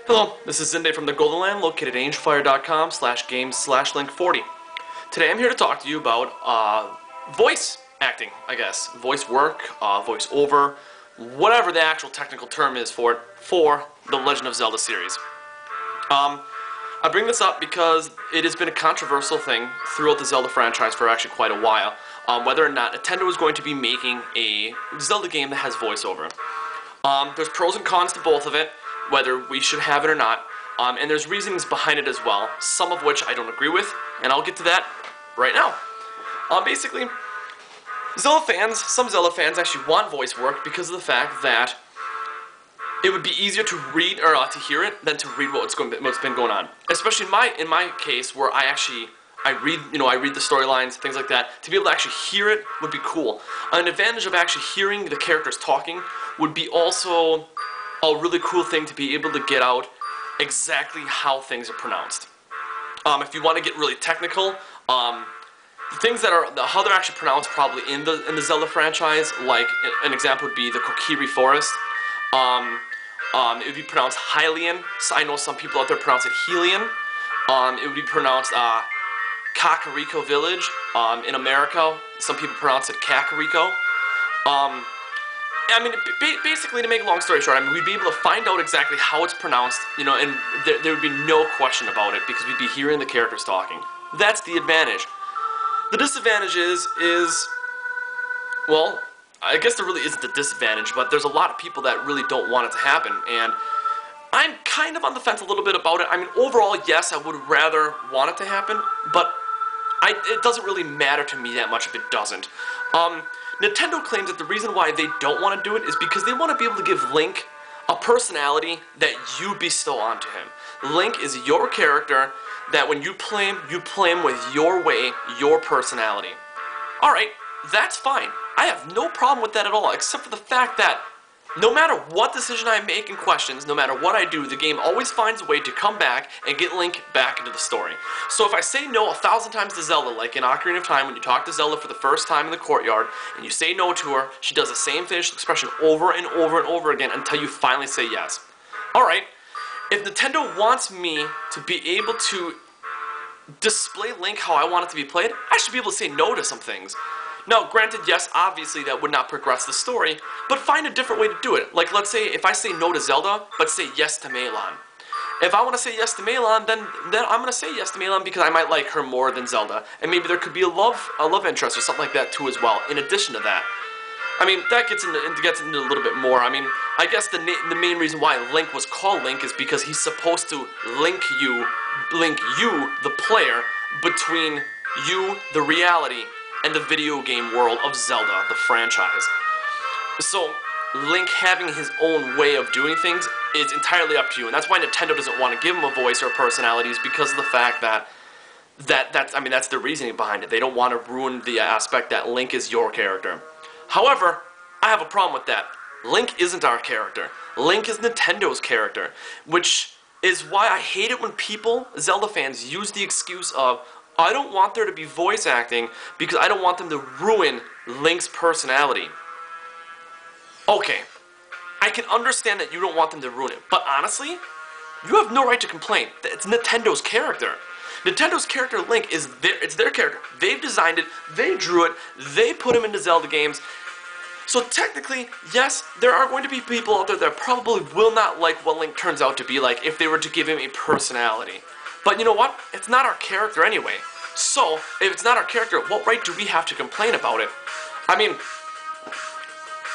Hello, this is Zinday from the Golden Land, located at angelfire.com/games/link40. Today I'm here to talk to you about voice acting, I guess. Voice work, voice over, whatever the actual technical term is for it, for the Legend of Zelda series. I bring this up because it has been a controversial thing throughout the Zelda franchise for actually quite a while, whether or not Nintendo is going to be making a Zelda game that has voiceover. There's pros and cons to both of it, whether we should have it or not, and there's reasonings behind it as well, some of which I don't agree with, and I'll get to that right now. Basically, some Zelda fans actually want voice work because of the fact that it would be easier to read or to hear it than to read what's been going on. Especially in my case, where I read the storylines, things like that. To be able to actually hear it would be cool. An advantage of actually hearing the characters talking would be also a really cool thing to be able to get out exactly how things are pronounced. If you want to get really technical, the things how they're actually pronounced probably in the Zelda franchise, like an example would be the Kokiri Forest. It would be pronounced Hylian. So I know some people out there pronounce it Helian. It would be pronounced Kakariko Village. In America, some people pronounce it Kakariko. Basically, to make a long story short, we'd be able to find out exactly how it's pronounced, and there would be no question about it because we'd be hearing the characters talking. That's the advantage. The disadvantage is, well, I guess there really isn't a disadvantage, but there's a lot of people that really don't want it to happen, and I'm kind of on the fence a little bit about it. Overall, yes, I would rather want it to happen, but it doesn't really matter to me that much if it doesn't. Nintendo claims that the reason why they don't want to do it is because they want to be able to give Link a personality that you bestow onto him. Link is your character that when you play him with your way, your personality. Alright, that's fine. I have no problem with that at all, except for the fact that no matter what decision I make in questions, no matter what I do, the game always finds a way to come back and get Link back into the story. So if I say no 1,000 times to Zelda, like in Ocarina of Time when you talk to Zelda for the first time in the courtyard, and you say no to her, she does the same facial expression over and over and over again until you finally say yes. Alright, if Nintendo wants me to be able to display Link how I want it to be played, I should be able to say no to some things. Now, granted, yes, obviously that would not progress the story, but find a different way to do it. Like, let's say if I say no to Zelda, but say yes to Melon. If I want to say yes to Melon, then I'm going to say yes to Melon because I might like her more than Zelda. And maybe there could be a love interest or something like that too as well, in addition to that. That gets into a little bit more. I guess the main reason why Link was called Link is because he's supposed to link you, the player, between you, the reality, and the video game world of Zelda, the franchise. So, Link having his own way of doing things is entirely up to you, and that's why Nintendo doesn't want to give him a voice or a personality, is because of the fact that that's the reasoning behind it. They don't want to ruin the aspect that Link is your character. However, I have a problem with that. Link isn't our character. Link is Nintendo's character, which is why I hate it when people, Zelda fans, use the excuse of, I don't want there to be voice acting because I don't want them to ruin Link's personality. Okay, I can understand that you don't want them to ruin it, but honestly, you have no right to complain. It's Nintendo's character. Nintendo's character Link it's their character. They've designed it, they drew it, they put him into Zelda games. So technically, yes, there are going to be people out there that probably will not like what Link turns out to be like if they were to give him a personality. But you know what? It's not our character anyway. So, if it's not our character, what right do we have to complain about it?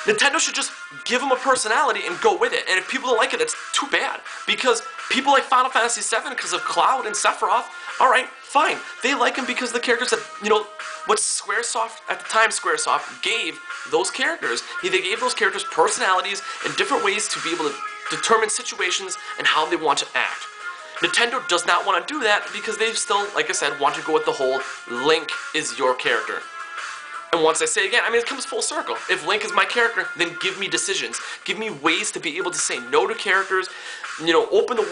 Nintendo should just give him a personality and go with it. And if people don't like it, it's too bad. Because people like Final Fantasy VII because of Cloud and Sephiroth, alright, fine. They like him because the characters that, what Squaresoft, at the time Squaresoft, gave those characters. They gave those characters personalities and different ways to be able to determine situations and how they want to act. Nintendo does not want to do that because they still, like I said, want to go with the whole Link is your character. And once I say again, it comes full circle. If Link is my character, then give me decisions. Give me ways to be able to say no to characters, open the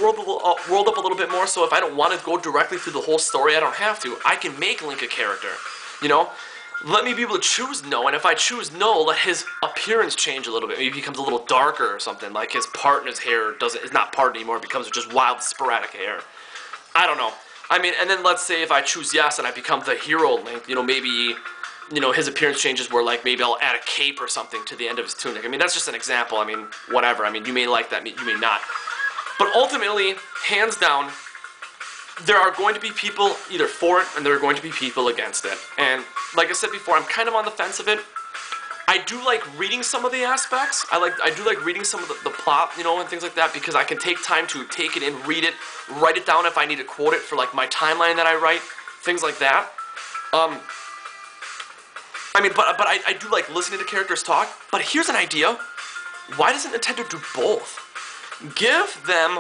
world up a little bit more so if I don't want to go directly through the whole story, I don't have to. I can make Link a character, let me be able to choose no, and if I choose no, let his appearance change a little bit. Maybe he becomes a little darker or something, like his part in his hair is not part anymore, it becomes just wild, sporadic hair. I don't know. I mean, and then let's say if I choose yes and I become the hero Link, you know, maybe, you know, his appearance changes where, like, maybe I'll add a cape or something to the end of his tunic. I mean, that's just an example. I mean, whatever. I mean, you may like that, you may not. But ultimately, hands down, there are going to be people either for it and there are going to be people against it. And like I said before, I'm kind of on the fence of it. I do like reading some of the aspects. I do like reading some of the plot, you know, and things like that, because I can take time to take it in, read it, write it down if I need to quote it for, like, my timeline that I write, things like that. I mean, but I do like listening to characters talk. But here's an idea. Why doesn't Nintendo do both? Give them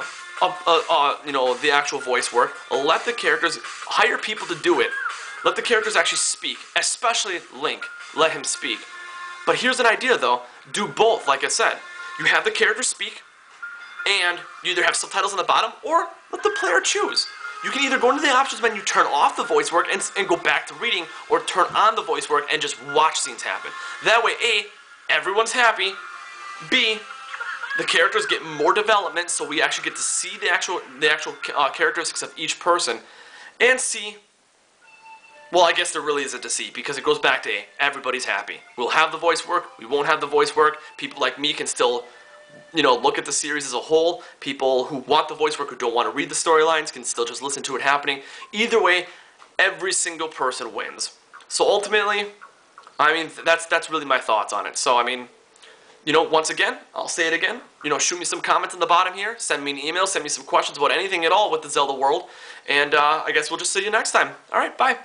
you know, the actual voice work. Let the characters, hire people to do it. Let the characters actually speak, especially Link. Let him speak. But here's an idea, though. Do both, like I said. You have the characters speak, and you either have subtitles on the bottom, or let the player choose. You can either go into the options menu, turn off the voice work, and go back to reading, or turn on the voice work and just watch scenes happen. That way, A, everyone's happy. B, the characters get more development, so we actually get to see the actual characteristics of each person. And C, well, I guess there really isn't a C, because it goes back to A, everybody's happy. We'll have the voice work, we won't have the voice work. People like me can still, you know, look at the series as a whole. People who want the voice work, who don't want to read the storylines, can still just listen to it happening. Either way, every single person wins. So ultimately, I mean, that's really my thoughts on it. So, I mean, you know, once again, I'll say it again, you know, shoot me some comments in the bottom here, send me an email, send me some questions about anything at all with the Zelda world, and I guess we'll just see you next time. Alright, bye.